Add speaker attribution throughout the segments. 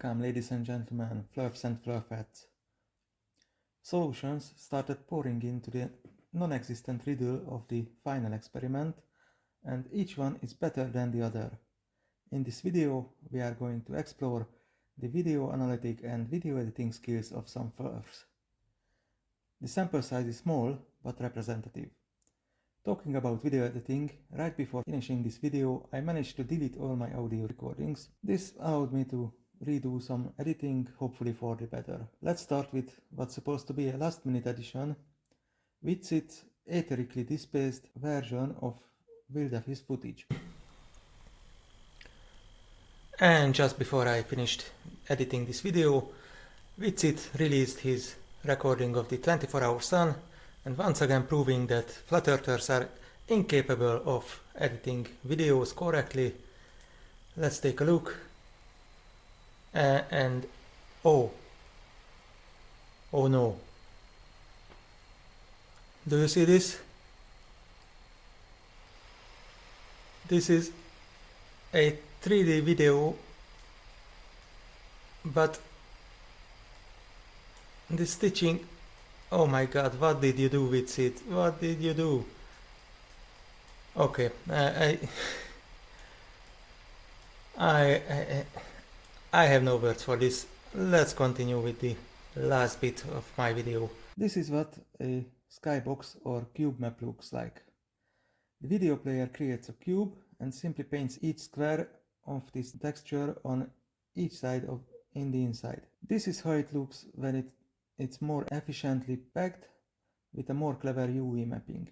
Speaker 1: Welcome, ladies and gentlemen, Flerfs and Flerfettes. Solutions started pouring into the non-existent riddle of the final experiment, and each one is better than the other. In this video, we are going to explore the video analytic and video editing skills of some Flerfs. The sample size is small, but representative. Talking about video editing, right before finishing this video, I managed to delete all my audio recordings. This allowed me to redo some editing, hopefully for the better. Let's start with what's supposed to be a last-minute addition, with its aetherically displaced version of Wildef's footage. And just before I finished editing this video, Witsit released his recording of the 24-hour sun, and once again proving that flat earthers are incapable of editing videos correctly. Let's take a look. And oh no. Do you see this? This is a 3D video, but the stitching, oh my god, what did you do with it? What did you do? Okay, I have no words for this. Let's continue with the last bit of my video. This is what a skybox or cube map looks like. The video player creates a cube and simply paints each square of this texture on each side in the inside. This is how it looks when it's more efficiently packed with a more clever UV mapping.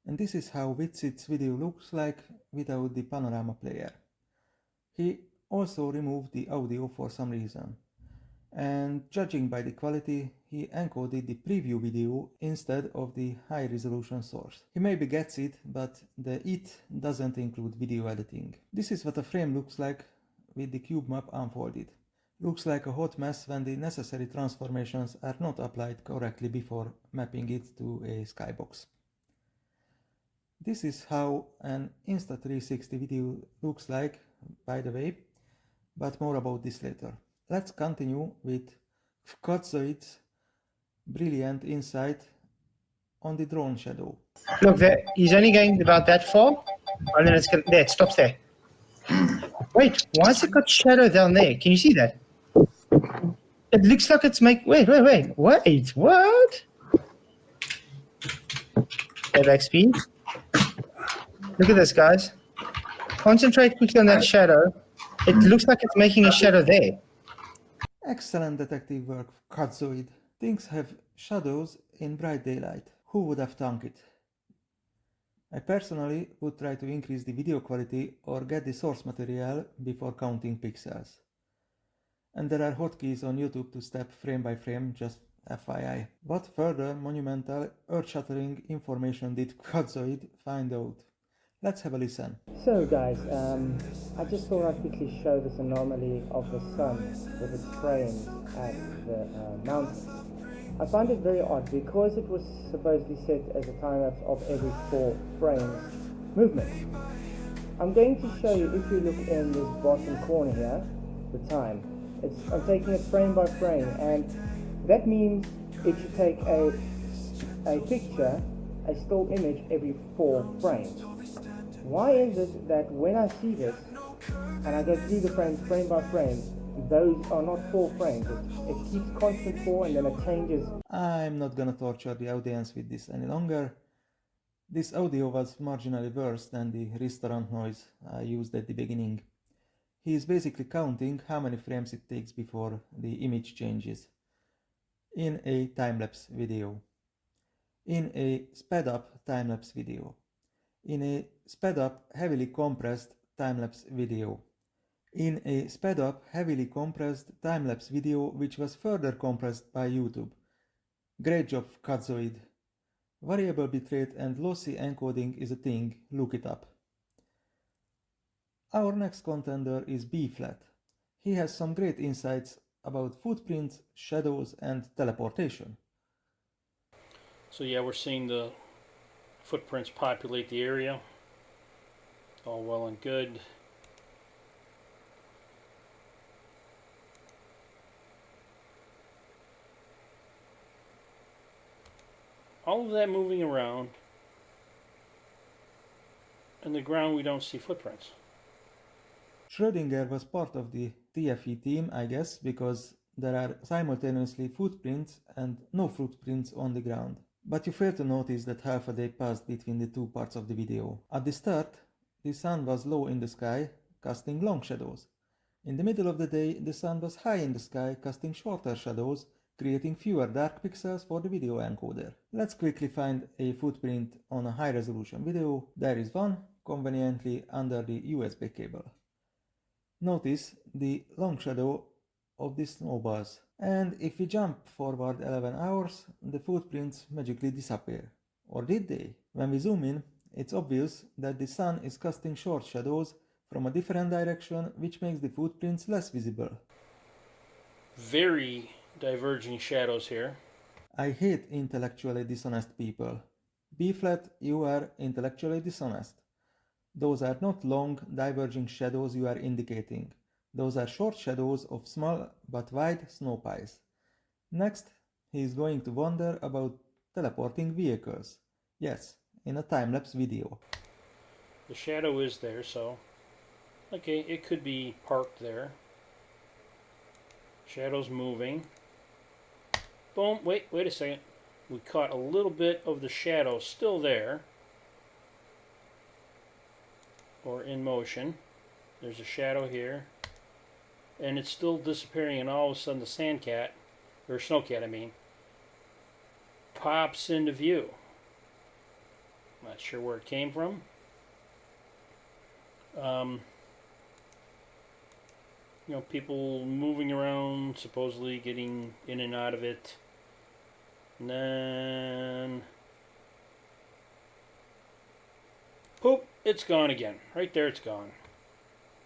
Speaker 1: And this is how Witsit's video looks like without the panorama player. He also removed the audio for some reason. And judging by the quality, he encoded the preview video instead of the high resolution source. He maybe gets it, but the it doesn't include video editing. This is what a frame looks like with the cube map unfolded. Looks like a hot mess when the necessary transformations are not applied correctly before mapping it to a skybox. This is how an Insta360 video looks like, by the way, but more about this later. Let's continue with Fkotzoid's brilliant insight on the drone shadow.
Speaker 2: Look, he's only going about that far, and then it's going there. It stops there. Wait, why has it got shadow down there? Can you see that? It looks like it's wait, what? Playback speed. Look at this, guys. Concentrate quickly on that shadow. It looks like it's making a shadow there.
Speaker 1: Excellent detective work, Fkotzoid. Things have shadows in bright daylight. Who would have thunk it? I personally would try to increase the video quality or get the source material before counting pixels. And there are hotkeys on YouTube to step frame by frame, just FYI. What further monumental, earth-shattering information did Fkotzoid find out? Let's have a listen.
Speaker 3: So guys, I just thought I'd quickly show this anomaly of the sun with its frames at the mountains. I find it very odd because it was supposedly set as a time-lapse of every 4 frames movement. I'm going to show you, if you look in this bottom corner here, the time. I'm taking it frame by frame, and that means it should take a picture, a still image, every 4 frames. Why is it that when I see this, and I go through the frames frame by frame, those are not 4 frames? It keeps constant 4 and then it changes.
Speaker 1: I'm not gonna torture the audience with this any longer. This audio was marginally worse than the restaurant noise I used at the beginning. He is basically counting how many frames it takes before the image changes in a time-lapse video, in a sped-up time-lapse video, in a sped-up heavily compressed time-lapse video, in a sped-up heavily compressed time-lapse video which was further compressed by YouTube. Great job, Fkotzoid. Variable bitrate and lossy encoding is a thing, look it up. Our next contender is B-Flat. He has some great insights about footprints, shadows, and teleportation.
Speaker 4: So yeah, we're seeing the footprints populate the area. All well and good. all of that moving around, and the ground we don't see footprints.
Speaker 1: Schrödinger was part of the TFE team, I guess, because there are simultaneously footprints and no footprints on the ground. But you fail to notice that half a day passed between the two parts of the video. At the start, the sun was low in the sky, casting long shadows. In the middle of the day, the sun was high in the sky, casting shorter shadows, creating fewer dark pixels for the video encoder. Let's quickly find a footprint on a high-resolution video. There is one, conveniently under the USB cable. Notice the long shadow of the snowballs. And if we jump forward 11 hours, the footprints magically disappear. Or did they? When we zoom in, it's obvious that the sun is casting short shadows from a different direction, which makes the footprints less visible.
Speaker 4: Very diverging shadows here.
Speaker 1: I hate intellectually dishonest people. B-flat, you are intellectually dishonest. Those are not long, diverging shadows you are indicating. Those are short shadows of small but wide snow piles. Next, he is going to wonder about teleporting vehicles. Yes, in a time-lapse video.
Speaker 4: The shadow is there, so okay, it could be parked there. Shadow's moving. Boom, wait a second. We caught a little bit of the shadow still there. Or in motion. There's a shadow here. And it's still disappearing, and all of a sudden the sandcat, or snowcat I mean, pops into view. Not sure where it came from. You know, people moving around, supposedly getting in and out of it. And then poop, it's gone again. Right there, it's gone.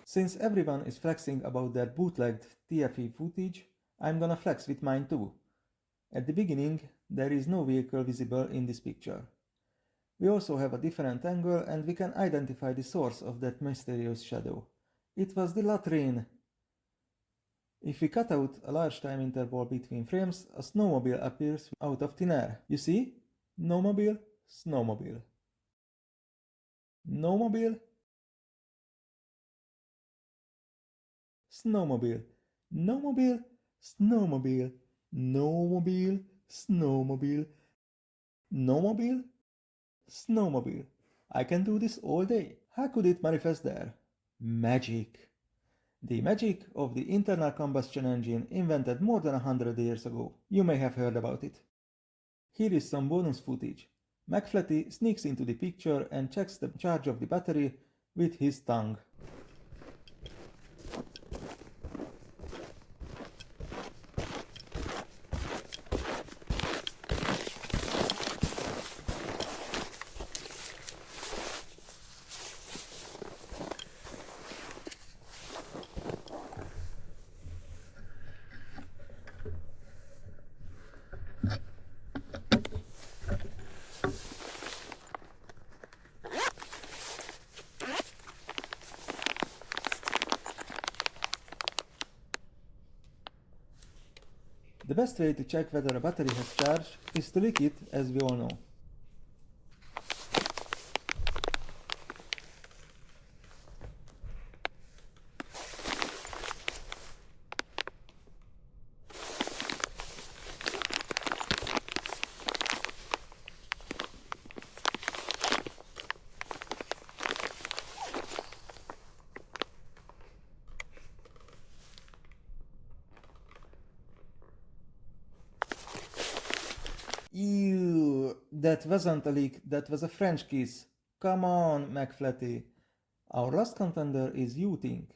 Speaker 1: Since everyone is flexing about their bootlegged TFE footage, I'm gonna flex with mine too. At the beginning, there is no vehicle visible in this picture. We also have a different angle and we can identify the source of that mysterious shadow. It was the latrine. If we cut out a large time interval between frames, a snowmobile appears out of thin air. You see? Snowmobile, snowmobile. Snowmobile, snowmobile. Snowmobile, snowmobile. Snowmobile, snowmobile. Snowmobile, snowmobile. I can do this all day. How could it manifest there? Magic. The magic of the internal combustion engine invented more than 100 years ago. You may have heard about it. Here is some bonus footage. McFlatty sneaks into the picture and checks the charge of the battery with his tongue. The best way to check whether a battery has charged is to lick it, as we all know. Ew, that wasn't a leak, that was a French kiss. Come on, McFlatty. Our last contender is You Think.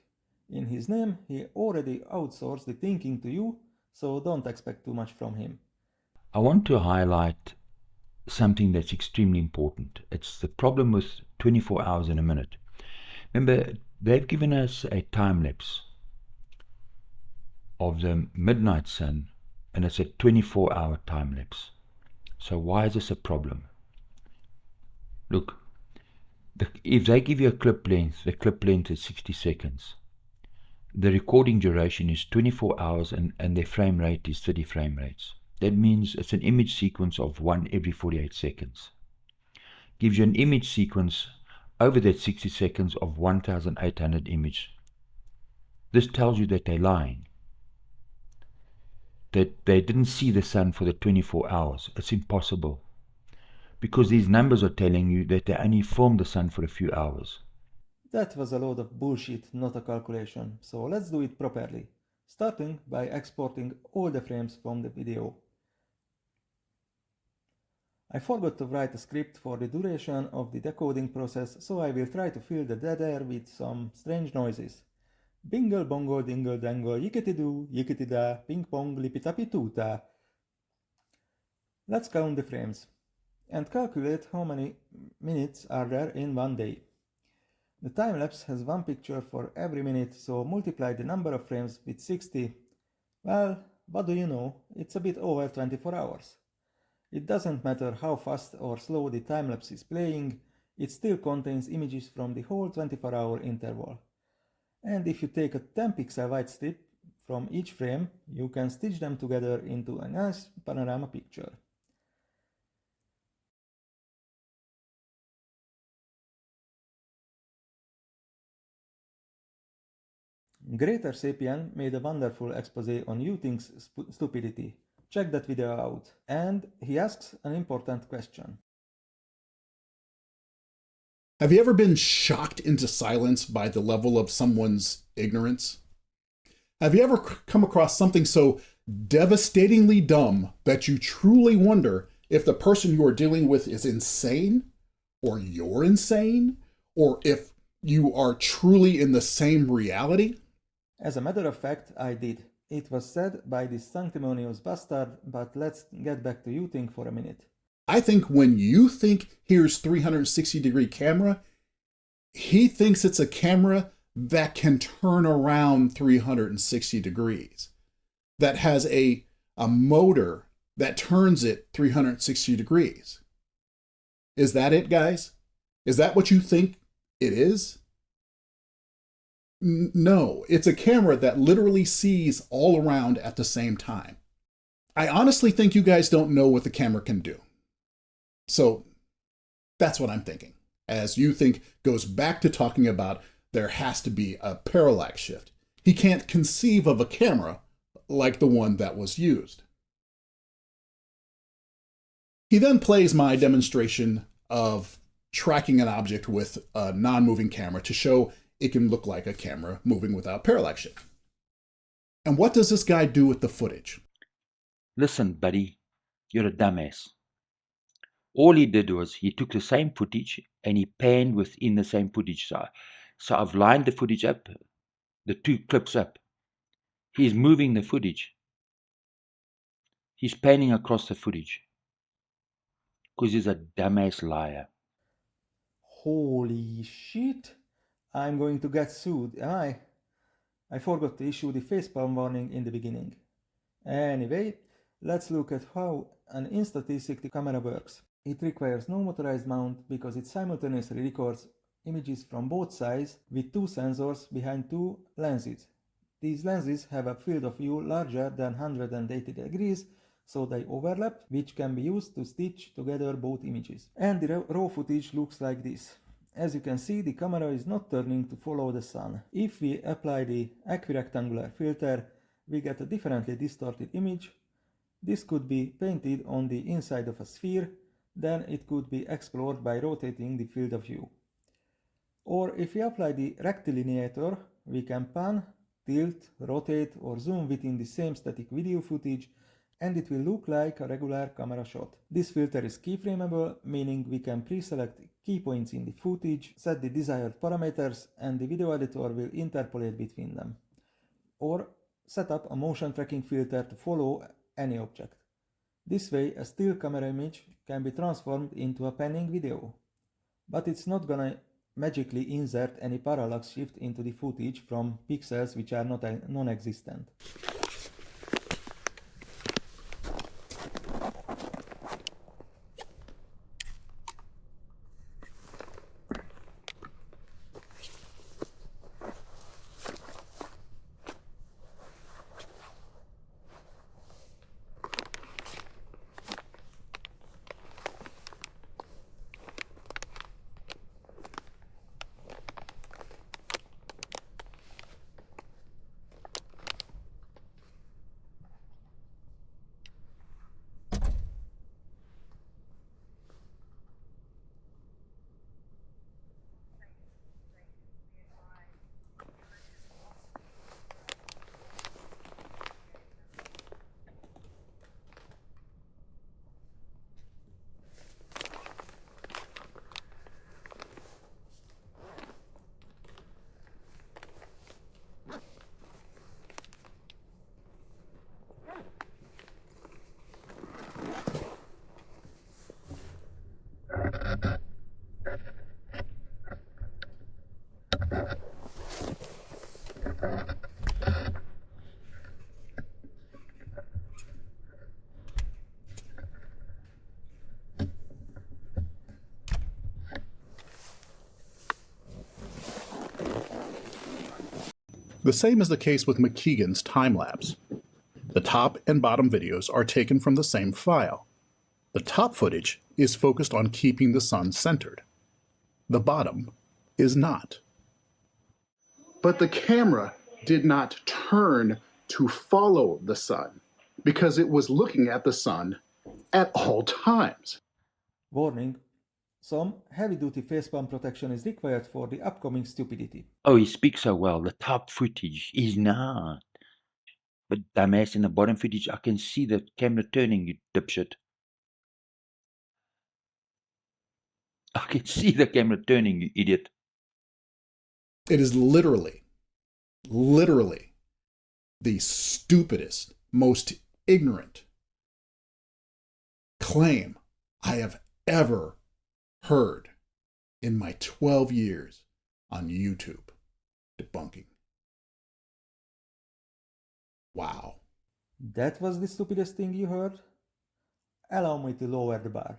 Speaker 1: In his name, he already outsourced the thinking to you, so don't expect too much from him.
Speaker 5: I want to highlight something that's extremely important. It's the problem with 24 hours in a minute. Remember, they've given us a time lapse of the midnight sun, and it's a 24-hour time lapse. So why is this a problem? Look, if they give you a clip length, the clip length is 60 seconds. The recording duration is 24 hours and their frame rate is 30 frame rates. That means it's an image sequence of 1 every 48 seconds. Gives you an image sequence over that 60 seconds of 1,800 images. This tells you that they're lying. That they didn't see the sun for the 24 hours. It's impossible. Because these numbers are telling you that they only filmed the sun for a few hours.
Speaker 1: That was a load of bullshit, not a calculation, so let's do it properly, starting by exporting all the frames from the video. I forgot to write a script for the duration of the decoding process, so I will try to fill the dead air with some strange noises. Bingle bongle dingle dangle yickety doo yickety da ping pong lippitappy toota. Let's count the frames and calculate how many minutes are there in one day. The time-lapse has one picture for every minute, so multiply the number of frames with 60. Well, what do you know, it's a bit over 24 hours. It doesn't matter how fast or slow the time-lapse is playing, it still contains images from the whole 24-hour interval. And if you take a 10-pixel white strip from each frame, you can stitch them together into a nice panorama picture. Greater Sapien made a wonderful exposé on you think's stupidity. Check that video out. And he asks an important question.
Speaker 6: Have you ever been shocked into silence by the level of someone's ignorance? Have you ever come across something so devastatingly dumb that you truly wonder if the person you are dealing with is insane, or you're insane, or if you are truly in the same reality?
Speaker 1: As a matter of fact, I did. It was said by this sanctimonious bastard, but let's get back to you think for a minute.
Speaker 6: I think when you think here's 360-degree camera, he thinks it's a camera that can turn around 360 degrees, that has a motor that turns it 360 degrees. Is that it, guys? Is that what you think it is? No, it's a camera that literally sees all around at the same time. I honestly think you guys don't know what the camera can do. So that's what I'm thinking. As you think goes back to talking about there has to be a parallax shift. He can't conceive of a camera like the one that was used. He then plays my demonstration of tracking an object with a non-moving camera to show it can look like a camera moving without parallax shift. And what does this guy do with the footage?
Speaker 5: Listen, buddy, you're a dumbass. All he did was he took the same footage and he panned within the same footage. So I've lined the footage up, the two clips up. He's moving the footage. He's panning across the footage. Because he's a dumbass liar.
Speaker 1: Holy shit! I'm going to get sued, am I? I forgot to issue the facepalm warning in the beginning. Anyway, let's look at how an Insta360 camera works. It requires no motorized mount because it simultaneously records images from both sides with two sensors behind two lenses. These lenses have a field of view larger than 180 degrees, so they overlap, which can be used to stitch together both images. And the raw footage looks like this. As you can see, the camera is not turning to follow the sun. If we apply the equirectangular filter, we get a differently distorted image. This could be painted on the inside of a sphere, then it could be explored by rotating the field of view. Or if we apply the rectilineator, we can pan, tilt, rotate or zoom within the same static video footage, and it will look like a regular camera shot. This filter is keyframeable, meaning we can pre-select key points in the footage, set the desired parameters, and the video editor will interpolate between them. Or set up a motion tracking filter to follow any object. This way, a still camera image can be transformed into a panning video. But it's not gonna magically insert any parallax shift into the footage from pixels which are not non-existent.
Speaker 6: The same is the case with McKeegan's time-lapse. The top and bottom videos are taken from the same file. The top footage is focused on keeping the sun centered. The bottom is not. But the camera did not turn to follow the sun because it was looking at the sun at all times.
Speaker 1: Warning. Some heavy-duty facepalm protection is required for the upcoming stupidity.
Speaker 5: Oh, he speaks so well. The top footage is not. But dumbass, in the bottom footage, I can see the camera turning, you dipshit. I can see the camera turning, you idiot.
Speaker 6: It is literally the stupidest, most ignorant claim I have ever heard in my 12 years on YouTube debunking. Wow.
Speaker 1: That was the stupidest thing you heard? Allow me to lower the bar.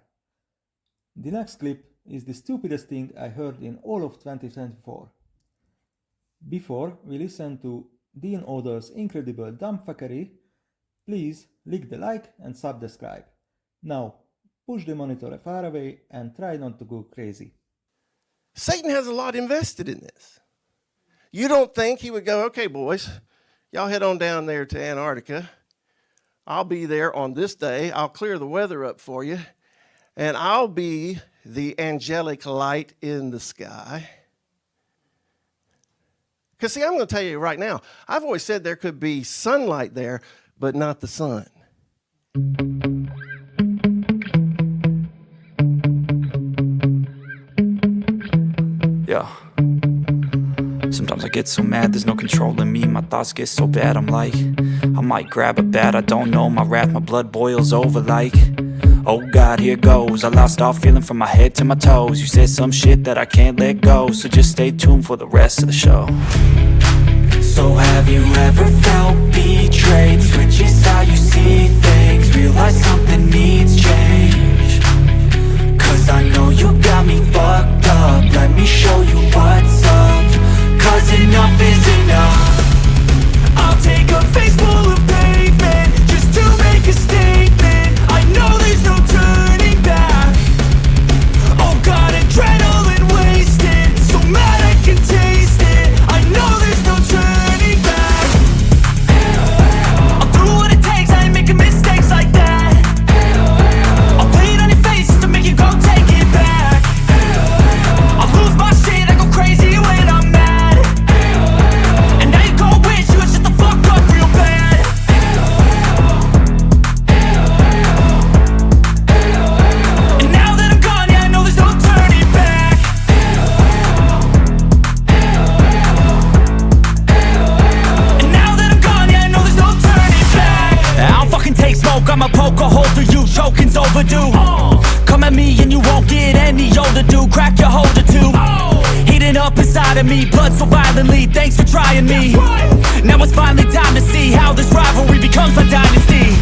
Speaker 1: The next clip is the stupidest thing I heard in all of 2024. Before we listen to Dean Odor's incredible dumbfuckery, please lick the like and subscribe. Now, push the monitor far away and try not to go crazy.
Speaker 7: Satan has a lot invested in this. You don't think he would go, okay, boys, y'all head on down there to Antarctica. I'll be there on this day. I'll clear the weather up for you. And I'll be the angelic light in the sky. Because, see, I'm going to tell you right now, I've always said there could be sunlight there, but not the sun.
Speaker 8: Yeah. Sometimes I get so mad, there's no controlling me. My thoughts get so bad, I'm like, I might grab a bat, I don't know. My wrath, my blood boils over like, oh God, here goes. I lost all feeling from my head to my toes. You said some shit that I can't let go, so just stay tuned for the rest of the show. So have you ever felt betrayed? Switches how you see things, realize something needs change. Cause I know you got me fucked up, let me show you what's up. Cause enough is enough. I'll take a face full of pavement just to make a statement. I know there's no turning back. Oh God, adrenaline wasted, so mad I can taste it. I know there's no turning back. I'll do what it takes, I ain't making mistakes like that. I'll play it on your face to make you go take it back. I'll lose my shit, I go crazy when I'm mad. And now you go wish you would shut the fuck up real bad. And now that I'm gone, yeah, I know there's no turning back. And now that I'm gone, yeah, I know there's no turning back. I don't fucking take smoke, I'ma poke a hole through you, choking's overdue. Come at me and you won't get any older, dude. Crack your holder too. Heating up inside of me, blood so violently. Thanks for trying me. Now it's finally time to see how this rivalry becomes a dynasty.